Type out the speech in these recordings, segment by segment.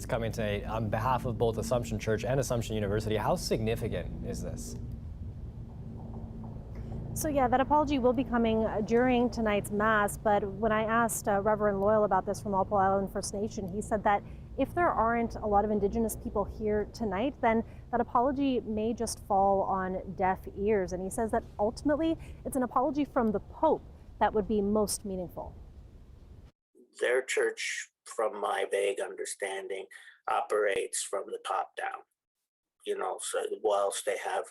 coming tonight on behalf of both Assumption Church and Assumption University. How significant is this? So yeah, that apology will be coming during tonight's Mass, but when I asked Reverend Loyal about this from Walpole Island First Nation, he said that if there aren't a lot of Indigenous people here tonight, then that apology may just fall on deaf ears. And he says that ultimately it's an apology from the Pope that would be most meaningful. Their church, from my vague understanding, operates from the top down. You know, so whilst they have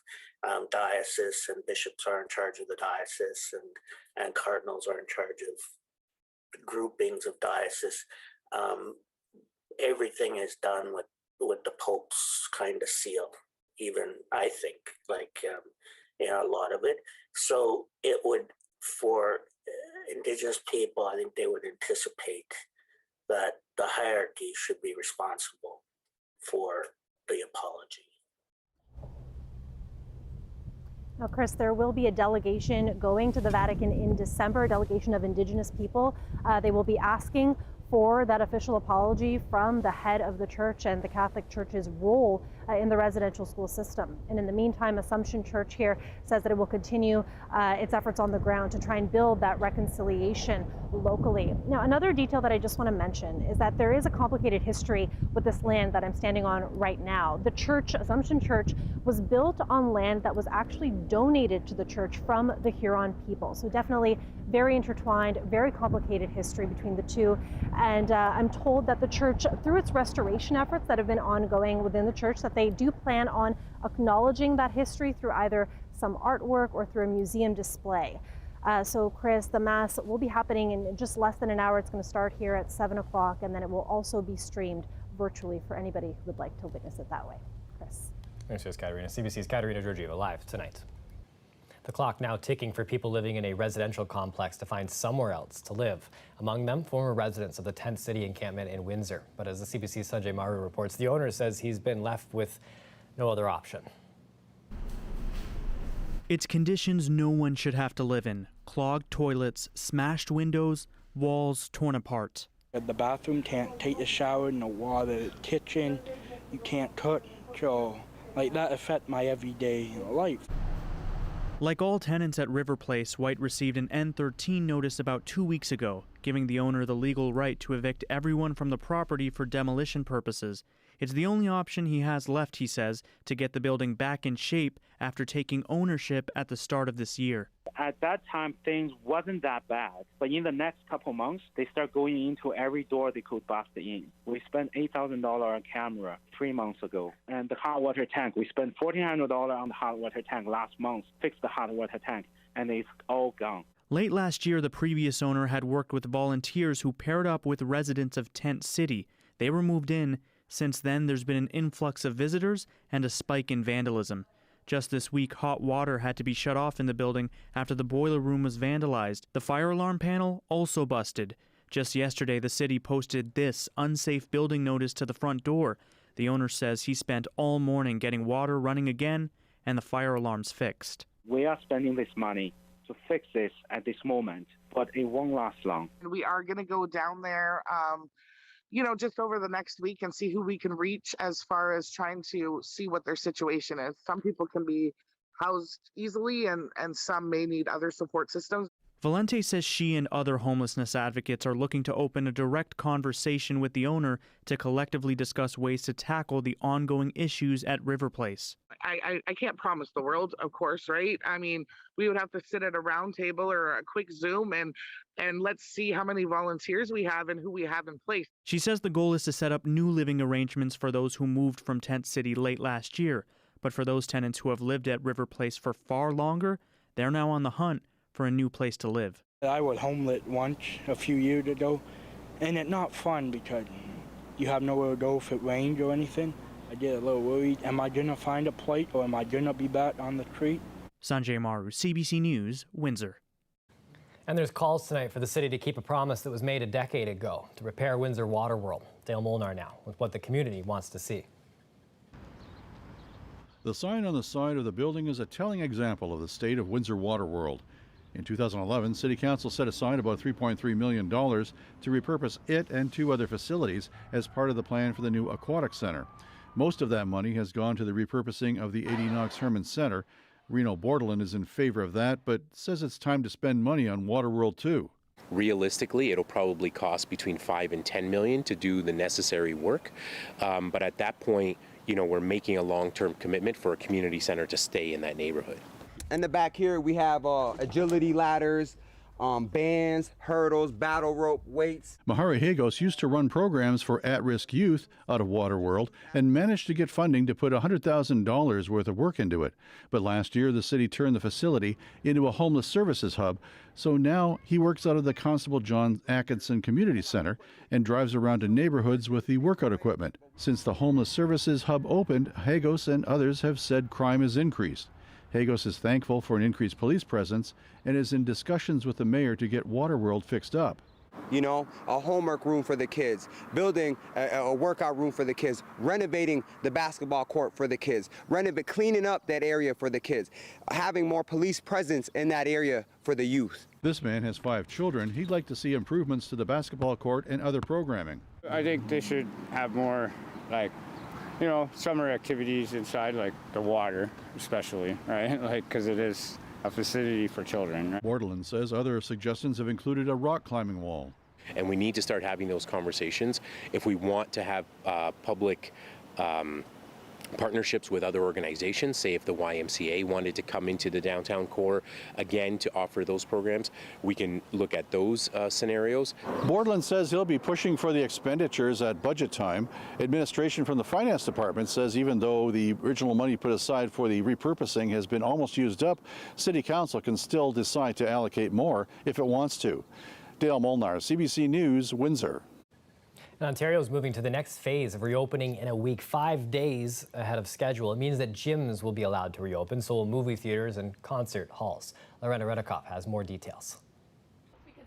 diocese and bishops are in charge of the diocese and cardinals are in charge of groupings of diocese, everything is done with the Pope's kind of seal, even I think, like, a lot of it. So it would, for Indigenous people, I think they would anticipate that the hierarchy should be responsible for the apology. Now, Chris, there will be a delegation going to the Vatican in December, a delegation of Indigenous people. They will be asking for that official apology from the head of the church and the Catholic Church's role in the residential school system. And in the meantime, Assumption Church here says that it will continue its efforts on the ground to try and build that reconciliation locally. Now, another detail that I just want to mention is that there is a complicated history with this land that I'm standing on right now. The church, Assumption Church, was built on land that was actually donated to the church from the Huron people. So definitely very intertwined, very complicated history between the two. And I'm told that the church, through its restoration efforts that have been ongoing within the church, that they do plan on acknowledging that history through either some artwork or through a museum display. So Chris, the Mass will be happening in just less than an hour. It's going to start here at 7 o'clock, and then it will also be streamed virtually for anybody who would like to witness it that way. Chris. Thanks, Katerina. CBC's Katerina Georgieva live tonight. The clock now ticking for people living in a residential complex to find somewhere else to live. Among them, former residents of the Tent City encampment in Windsor. But as the CBC's Sanjay Maru reports, the owner says he's been left with no other option. It's conditions no one should have to live in. Clogged toilets, smashed windows, walls torn apart. The bathroom can't take a shower, no water, the kitchen, you can't cook. So, like, that affect my everyday life. Like all tenants at River Place, White received an N13 notice about 2 weeks ago, giving the owner the legal right to evict everyone from the property for demolition purposes. It's the only option he has left, he says, to get the building back in shape after taking ownership at the start of this year. At that time, things wasn't that bad. But in the next couple months, they start going into every door they could bust in. We spent $8,000 on camera 3 months ago. And the hot water tank, we spent $1,400 on the hot water tank last month, fixed the hot water tank, and it's all gone. Late last year, the previous owner had worked with volunteers who paired up with residents of Tent City. They were moved in. Since then, there's been an influx of visitors and a spike in vandalism. Just this week, hot water had to be shut off in the building after the boiler room was vandalized. The fire alarm panel also busted. Just yesterday, the city posted this unsafe building notice to the front door. The owner says he spent all morning getting water running again and the fire alarms fixed. We are spending this money to fix this at this moment, but it won't last long. We are going to go down there just over the next week and see who we can reach as far as trying to see what their situation is. Some people can be housed easily and some may need other support systems. Valente says she and other homelessness advocates are looking to open a direct conversation with the owner to collectively discuss ways to tackle the ongoing issues at River Place. I can't promise the world, of course, right? I mean, we would have to sit at a round table or a quick Zoom and let's see how many volunteers we have and who we have in place. She says the goal is to set up new living arrangements for those who moved from Tent City late last year. But for those tenants who have lived at River Place for far longer, they're now on the hunt for a new place to live. I was homeless once a few years ago, and it's not fun because you have nowhere to go if it rains or anything. I get a little worried. Am I going to find a place or am I going to be back on the street? Sanjay Maru, CBC News, Windsor. And there's calls tonight for the city to keep a promise that was made a decade ago to repair Windsor Water World. Dale Molnar now with what the community wants to see. The sign on the side of the building is a telling example of the state of Windsor Water World. In 2011, City Council set aside about $3.3 million to repurpose it and 2 other facilities as part of the plan for the new Aquatic Center. Most of that money has gone to the repurposing of the 80 Knox Herman Center. Reno Bordelon is in favor of that, but says it's time to spend money on Waterworld too. Realistically, it'll probably cost between $5 and $10 million to do the necessary work. But at that point, we're making a long-term commitment for a community center to stay in that neighborhood. In the back here, we have agility ladders, bands, hurdles, battle rope, weights. Mahari Hagos used to run programs for at-risk youth out of Waterworld and managed to get funding to put $100,000 worth of work into it. But last year, the city turned the facility into a homeless services hub, so now he works out of the Constable John Atkinson Community Center and drives around to neighborhoods with the workout equipment. Since the homeless services hub opened, Hagos and others have said crime has increased. Hagos is thankful for an increased police presence and is in discussions with the mayor to get Waterworld fixed up. A homework room for the kids, building a workout room for the kids, renovating the basketball court for the kids, cleaning up that area for the kids, having more police presence in that area for the youth. This man has 5 children. He'd like to see improvements to the basketball court and other programming. I think they should have more, summer activities inside, like the water especially, right? Because it is a facility for children. Right? Bordelon says other suggestions have included a rock climbing wall. And we need to start having those conversations if we want to have public partnerships with other organizations. Say if the YMCA wanted to come into the downtown core again to offer those programs, we can look at those scenarios. Bordelon says he'll be pushing for the expenditures at budget time. Administration from the finance department says even though the original money put aside for the repurposing has been almost used up, City Council can still decide to allocate more if it wants to. Dale Molnar, CBC News, Windsor. And Ontario is moving to the next phase of reopening in a week, 5 days ahead of schedule. It means that gyms will be allowed to reopen, so will movie theaters and concert halls. Lorena Redikoff has more details.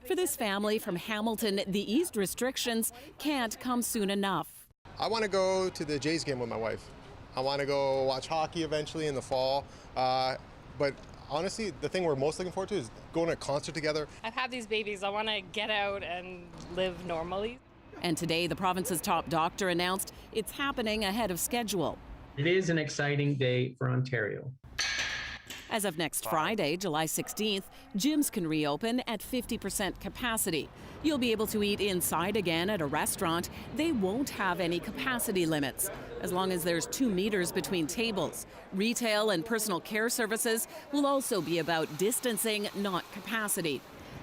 For this family from Hamilton, the eased restrictions can't come soon enough. I want to go to the Jays game with my wife. I want to go watch hockey eventually in the fall. But honestly, the thing we're most looking forward to is going to a concert together. I've had these babies. I want to get out and live normally. And today, the province's top doctor announced it's happening ahead of schedule. It is an exciting day for Ontario. As of next Friday, July 16th, gyms can reopen at 50% capacity. You'll be able to eat inside again at a restaurant. They won't have any capacity limits, as long as there's 2 meters between tables. Retail and personal care services will also be about distancing, not capacity.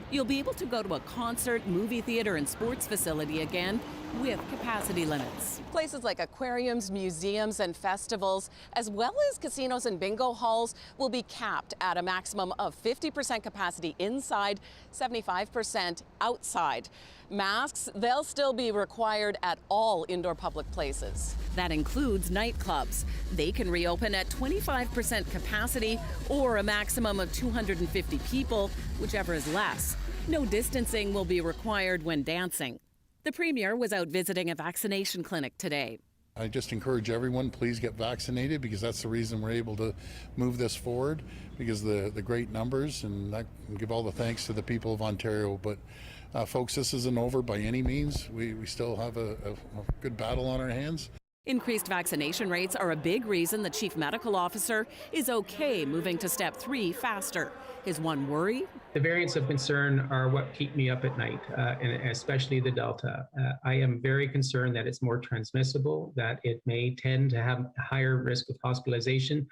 You'll be able to go to a concert, movie theater, and sports facility again with capacity limits. Places like aquariums, museums, and festivals, as well as casinos and bingo halls, will be capped at a maximum of 50% capacity inside, 75% outside. Masks, they'll still be required at all indoor public places. That includes nightclubs. They can reopen at 25% capacity or a maximum of 250 people, whichever is less. No distancing will be required when dancing. The Premier was out visiting a vaccination clinic today. I just encourage everyone, please get vaccinated, because that's the reason we're able to move this forward, because the great numbers, and I give all the thanks to the people of Ontario. But folks, this isn't over by any means. We still have a good battle on our hands. Increased vaccination rates are a big reason the chief medical officer is okay moving to step 3 faster. His one worry? The variants of concern are what keep me up at night, and especially the Delta. I am very concerned that it's more transmissible, that it may tend to have a higher risk of hospitalization.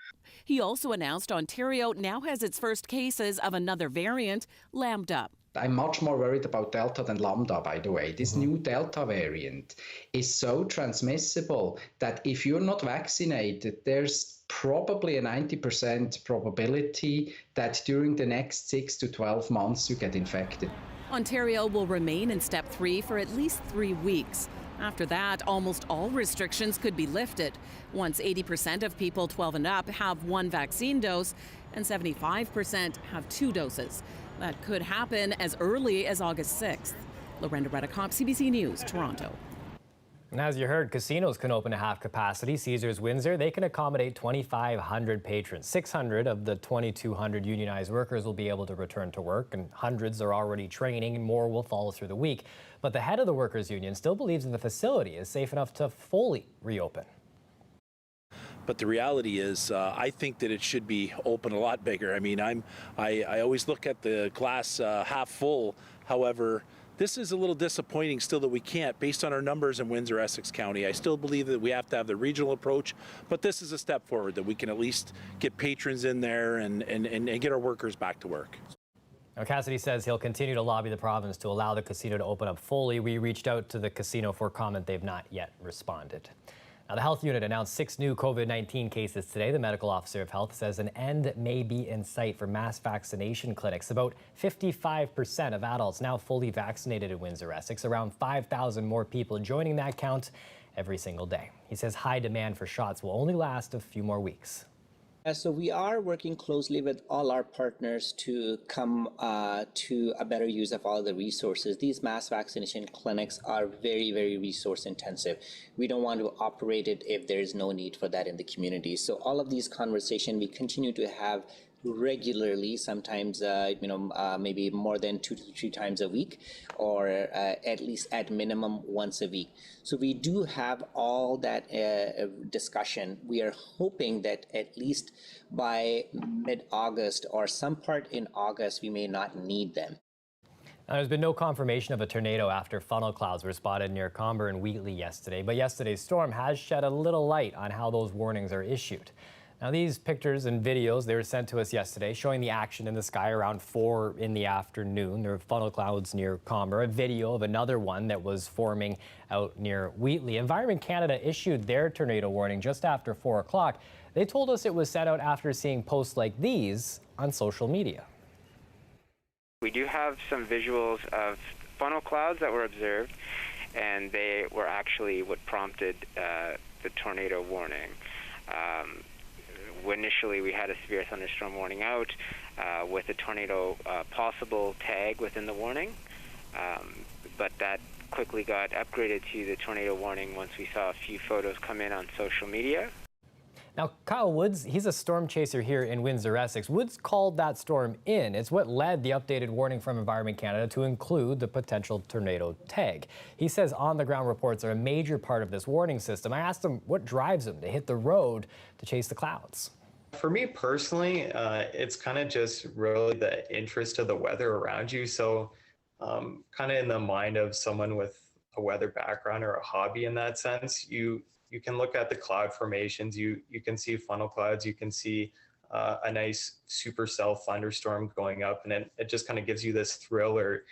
He also announced Ontario now has its first cases of another variant, Lambda. I'm much more worried about Delta than Lambda, by the way. This new Delta variant is so transmissible that if you're not vaccinated, there's probably a 90% probability that during the next 6 to 12 months you get infected. Ontario will remain in step 3 for at least 3 weeks. After that, almost all restrictions could be lifted once 80% of people 12 and up have 1 vaccine dose and 75% have 2 doses. That could happen as early as August 6th. Lorena Redikoff, CBC News, Toronto. And as you heard, casinos can open to half capacity. Caesars Windsor, they can accommodate 2,500 patrons. 600 of the 2,200 unionized workers will be able to return to work, and hundreds are already training, and more will follow through the week. But the head of the workers' union still believes that the facility is safe enough to fully reopen. But the reality is, I think that it should be open a lot bigger. I mean, I always look at the glass half full. However, this is a little disappointing still that we can't, based on our numbers in Windsor, Essex County. I still believe that we have to have the regional approach, but this is a step forward that we can at least get patrons in there and get our workers back to work. Now, Cassidy says he'll continue to lobby the province to allow the casino to open up fully. We reached out to the casino for comment. They've not yet responded. Now, the health unit announced 6 new COVID-19 cases today. The medical officer of health says an end may be in sight for mass vaccination clinics. About 55% of adults now fully vaccinated in Windsor, Essex. Around 5,000 more people joining that count every single day. He says high demand for shots will only last a few more weeks. So we are working closely with all our partners to come to a better use of all the resources. These mass vaccination clinics are very, very resource intensive. We don't want to operate it if there is no need for that in the community. So all of these conversations we continue to have regularly, sometimes maybe more than 2 to 3 times a week, or at least at minimum once a week. So we do have all that discussion. We are hoping that at least by mid-August or some part in August, we may not need them. Now, there's been no confirmation of a tornado after funnel clouds were spotted near Comber and Wheatley yesterday, but yesterday's storm has shed a little light on how those warnings are issued. Now, these pictures and videos, they were sent to us yesterday, showing the action in the sky around 4 in the afternoon. There were funnel clouds near Comber, a video of another one that was forming out near Wheatley. Environment Canada issued their tornado warning just after 4 o'clock. They told us it was sent out after seeing posts like these on social media. We do have some visuals of funnel clouds that were observed, and they were actually what prompted the tornado warning. Initially, we had a severe thunderstorm warning out with a tornado possible tag within the warning, but that quickly got upgraded to the tornado warning once we saw a few photos come in on social media. Now, Kyle Woods, he's a storm chaser here in Windsor, Essex. Woods called that storm in. It's what led the updated warning from Environment Canada to include the potential tornado tag. He says on-the-ground reports are a major part of this warning system. I asked him what drives him to hit the road to chase the clouds. For me personally, it's kind of just really the interest of the weather around you. So kind of in the mind of someone with a weather background or a hobby in that sense, you can look at the cloud formations, you can see funnel clouds, you can see a nice supercell thunderstorm going up, and it just kind of gives you this thrill or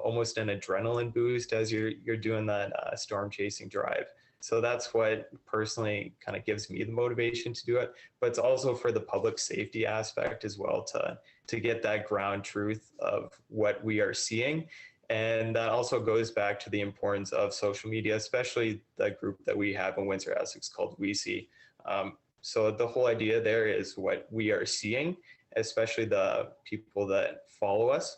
almost an adrenaline boost as you're doing that storm chasing drive. So that's what personally kind of gives me the motivation to do it, but it's also for the public safety aspect as well, to get that ground truth of what we are seeing. And that also goes back to the importance of social media, especially the group that we have in Windsor, Essex called We See. So the whole idea there is what we are seeing, especially the people that follow us.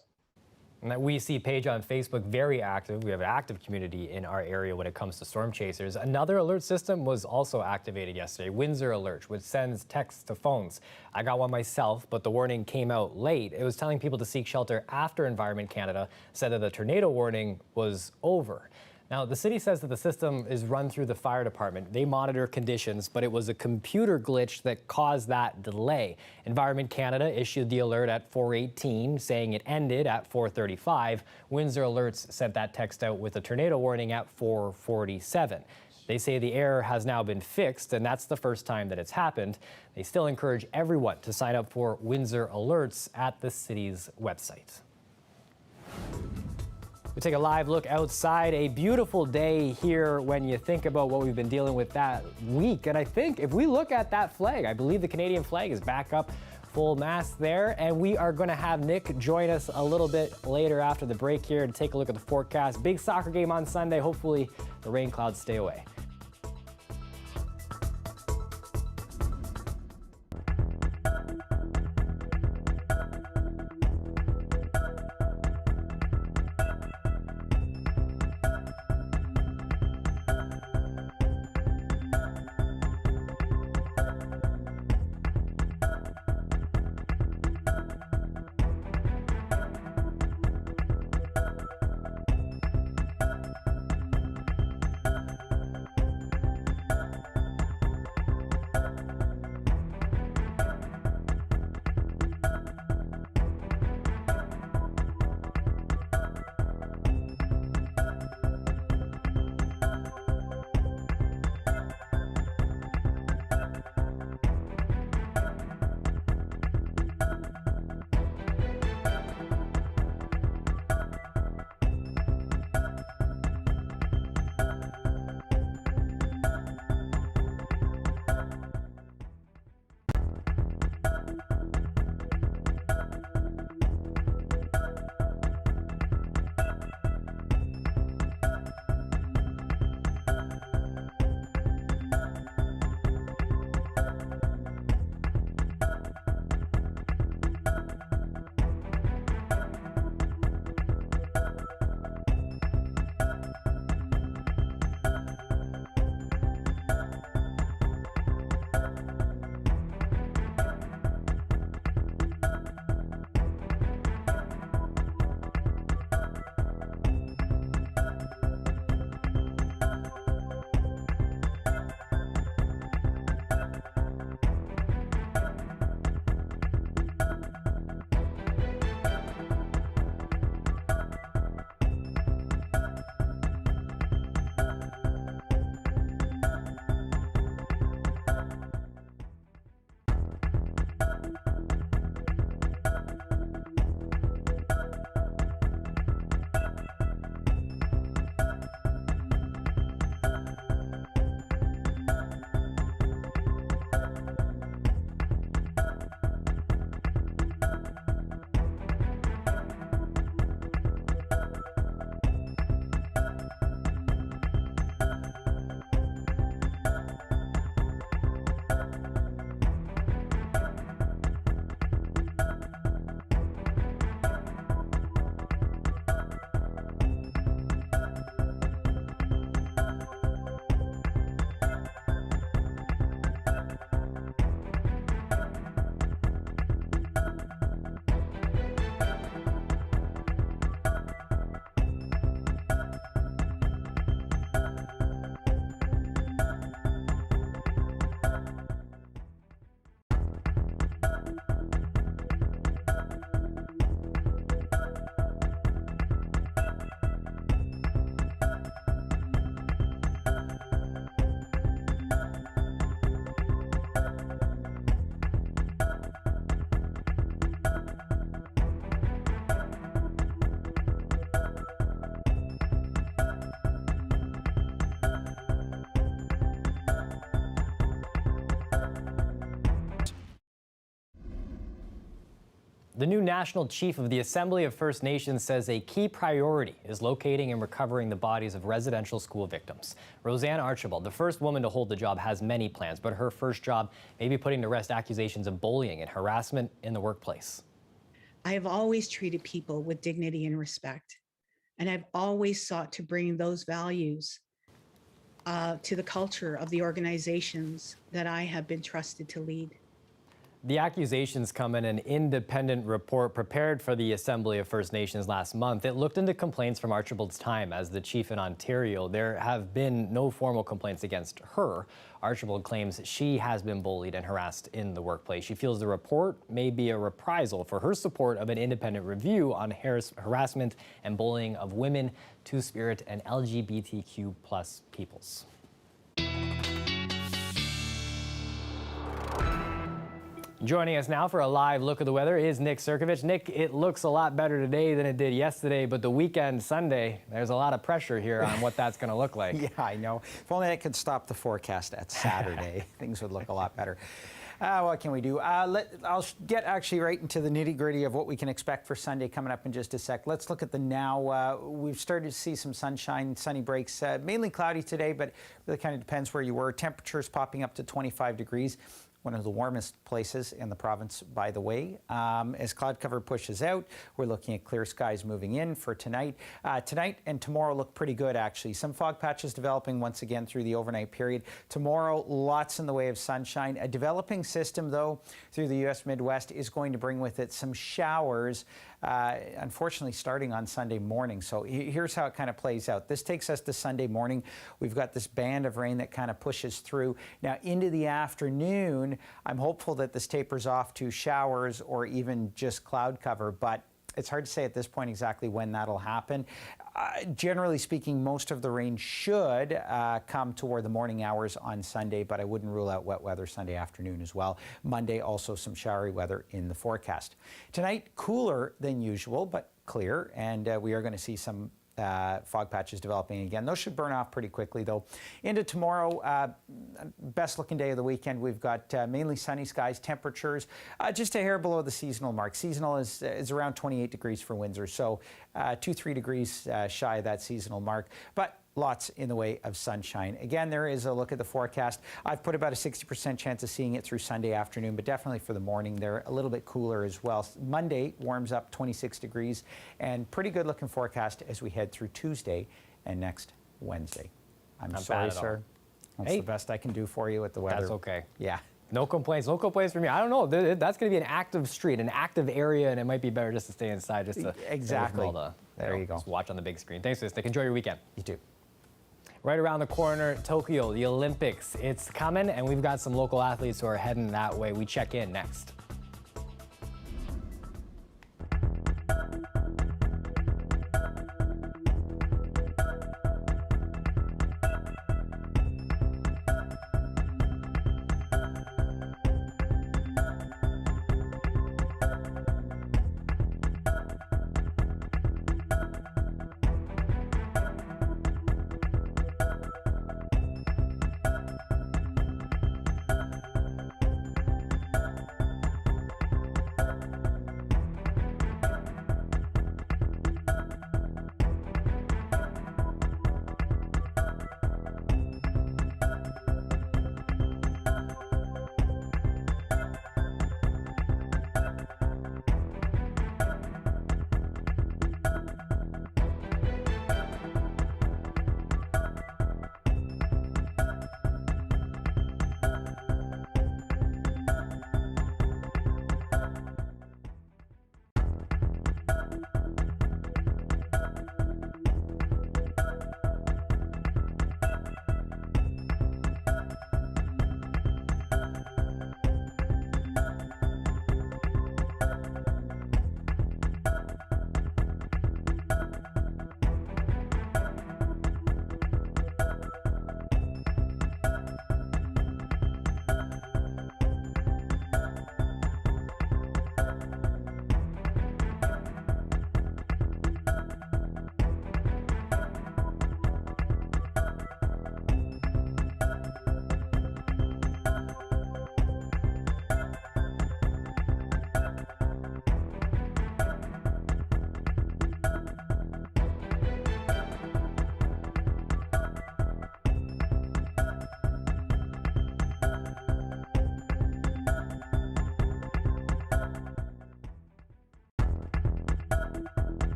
And that We See page on Facebook, very active. We have an active community in our area when it comes to storm chasers. Another alert system was also activated yesterday, Windsor Alert, which sends texts to phones. I got one myself, but the warning came out late. It was telling people to seek shelter after Environment Canada said that the tornado warning was over. Now, the city says that the system is run through the fire department. They monitor conditions, but it was a computer glitch that caused that delay. Environment Canada issued the alert at 4:18, saying it ended at 4:35. Windsor Alerts sent that text out with a tornado warning at 4:47. They say the error has now been fixed, and that's the first time that it's happened. They still encourage everyone to sign up for Windsor Alerts at the city's website. We take a live look outside. A beautiful day here when you think about what we've been dealing with that week. And I think if we look at that flag, I believe the Canadian flag is back up full mast there. And we are going to have Nick join us a little bit later after the break here to take a look at the forecast. Big soccer game on Sunday. Hopefully the rain clouds stay away. The new national chief of the Assembly of First Nations says a key priority is locating and recovering the bodies of residential school victims. Roseanne Archibald, the first woman to hold the job, has many plans, but her first job may be putting to rest accusations of bullying and harassment in the workplace. I have always treated people with dignity and respect, and I've always sought to bring those values to the culture of the organizations that I have been trusted to lead. The accusations come in an independent report prepared for the Assembly of First Nations last month. It looked into complaints from Archibald's time as the chief in Ontario. There have been no formal complaints against her. Archibald claims she has been bullied and harassed in the workplace. She feels the report may be a reprisal for her support of an independent review on harassment and bullying of women, Two-Spirit, and LGBTQ+ peoples. Joining us now for a live look at the weather is Nick Sirkovich. Nick, it looks a lot better today than it did yesterday, but the weekend, Sunday, there's a lot of pressure here on what that's going to look like. Yeah, I know. If only I could stop the forecast at Saturday, things would look a lot better. What can we do? I'll get actually right into the nitty-gritty of what we can expect for Sunday coming up in just a sec. Let's look at the now. We've started to see some sunshine, sunny breaks. Mainly cloudy today, but really kind of depends where you were. Temperatures popping up to 25 degrees. One of the warmest places in the province, by the way. As cloud cover pushes out, we're looking at clear skies moving in for tonight. Tonight and tomorrow look pretty good, actually. Some fog patches developing once again through the overnight period. Tomorrow, lots in the way of sunshine. A developing system, though, through the U.S. Midwest is going to bring with it some showers, unfortunately starting on Sunday morning. So here's how it kind of plays out. This takes us to Sunday morning. We've got this band of rain that kind of pushes through. Now into the afternoon, I'm hopeful that this tapers off to showers or even just cloud cover, but it's hard to say at this point exactly when that'll happen. Generally speaking, most of the rain should come toward the morning hours on Sunday, but I wouldn't rule out wet weather Sunday afternoon as well. Monday, also some showery weather in the forecast. Tonight, cooler than usual, but clear, and we are going to see some fog patches developing again. Those should burn off pretty quickly, though. Into tomorrow, best looking day of the weekend. We've got mainly sunny skies, temperatures just a hair below the seasonal mark. Seasonal is around 28 degrees for Windsor, so 2-3 degrees shy of that seasonal mark. But lots in the way of sunshine. Again, there is a look at the forecast. I've put about a 60% chance of seeing it through Sunday afternoon, but definitely for the morning, they're a little bit cooler as well. Monday warms up 26 degrees and pretty good looking forecast as we head through Tuesday and next Wednesday. I'm sorry, sir. That's the best I can do for you with the weather. That's okay. Yeah. No complaints for me. I don't know. That's going to be an active street, an active area, and it might be better just to stay inside, just to exactly. There you go. Just watch on the big screen. Thanks for this, Nick. Enjoy your weekend. You too. Right around the corner, Tokyo, the Olympics. It's coming, and we've got some local athletes who are heading that way. We check in next.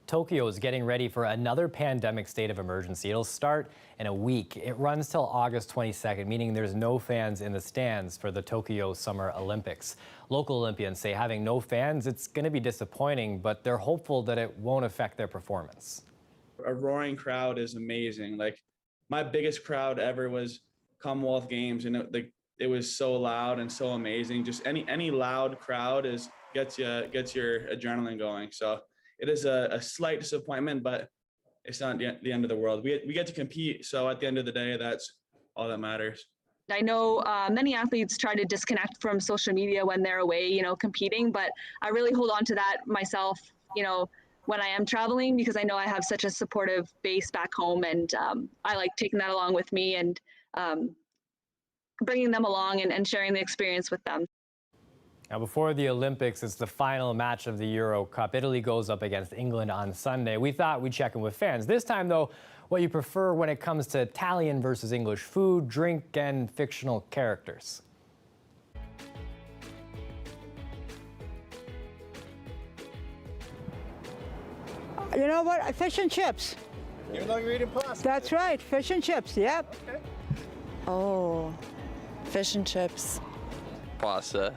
Tokyo is getting ready for another pandemic state of emergency. It'll start in a week. It runs till August 22nd, meaning there's no fans in the stands for the Tokyo Summer Olympics. Local Olympians say having no fans, it's going to be disappointing, but they're hopeful that it won't affect their performance. A roaring crowd is amazing. Like, my biggest crowd ever was Commonwealth Games, and it was so loud and so amazing. Just any loud crowd gets your adrenaline going. So it is a slight disappointment, but it's not the end of the world. We get to compete, so at the end of the day, that's all that matters. I know many athletes try to disconnect from social media when they're away, competing, but I really hold on to that myself, when I am traveling, because I know I have such a supportive base back home, and I like taking that along with me and bringing them along and sharing the experience with them. Now, before the Olympics, it's the final match of the Euro Cup. Italy goes up against England on Sunday. We thought we'd check in with fans. This time, though, what you prefer when it comes to Italian versus English food, drink, and fictional characters. You know what? Fish and chips. Even though you're eating pasta. That's right. Fish and chips. Yep. Okay. Oh, fish and chips. Pasta.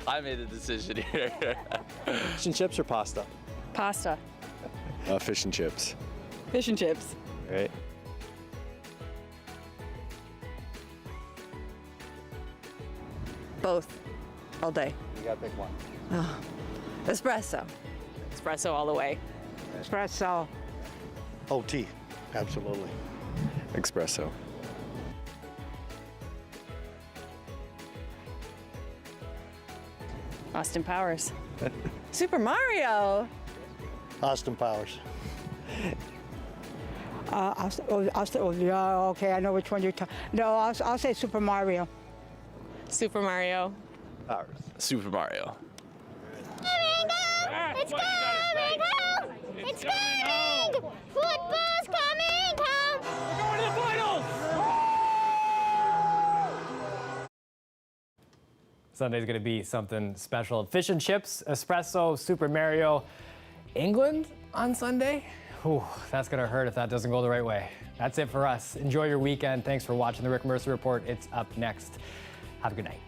I made the decision here. Fish and chips or pasta? Pasta. Fish and chips. Fish and chips. Right. Both. All day. You gotta pick one. Oh. Espresso. Espresso all the way. Espresso. Oh, tea. Absolutely. Espresso. Austin Powers. Super Mario. Austin Powers. Yeah, okay, I know which one you're talking. No, I'll say Super Mario. Super Mario. Powers. Super Mario. It's coming home! It's coming! Football's coming home! We're going to the finals! Sunday's going to be something special. Fish and chips, espresso, Super Mario. England on Sunday? Ooh, that's going to hurt if that doesn't go the right way. That's it for us. Enjoy your weekend. Thanks for watching the Rick Mercer Report. It's up next. Have a good night.